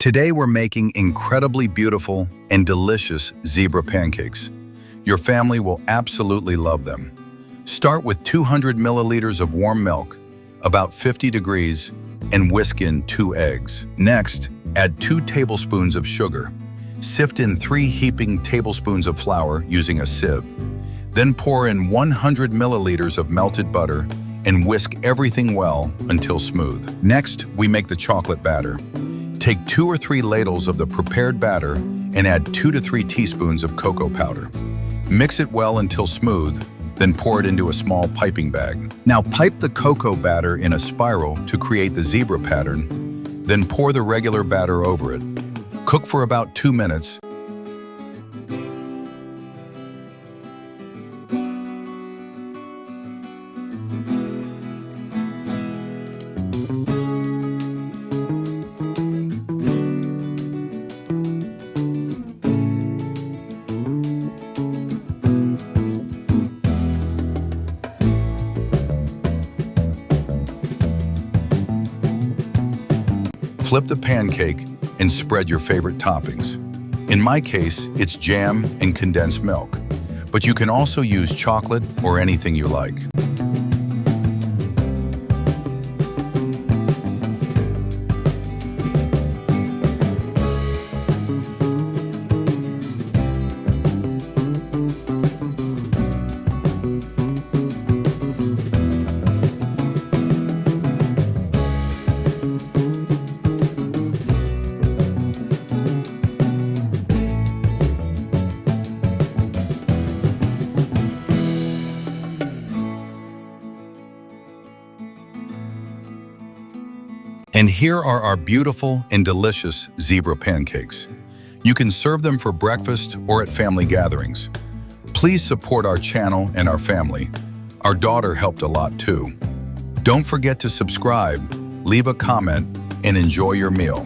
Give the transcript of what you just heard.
Today we're making incredibly beautiful and delicious zebra pancakes. Your family will absolutely love them. Start with 200 milliliters of warm milk, about 50 degrees, and whisk in 2 eggs. Next, add 2 tablespoons of sugar. Sift in 3 heaping tablespoons of flour using a sieve. Then pour in 100 milliliters of melted butter and whisk everything well until smooth. Next, we make the chocolate batter. Take 2 or 3 ladles of the prepared batter and add 2 to 3 teaspoons of cocoa powder. Mix it well until smooth, then pour it into a small piping bag. Now pipe the cocoa batter in a spiral to create the zebra pattern, then pour the regular batter over it. Cook for about 2 minutes. Flip the pancake and spread your favorite toppings. In my case, it's jam and condensed milk, but you can also use chocolate or anything you like. And here are our beautiful and delicious zebra pancakes. You can serve them for breakfast or at family gatherings. Please support our channel and our family. Our daughter helped a lot too. Don't forget to subscribe, leave a comment, and enjoy your meal.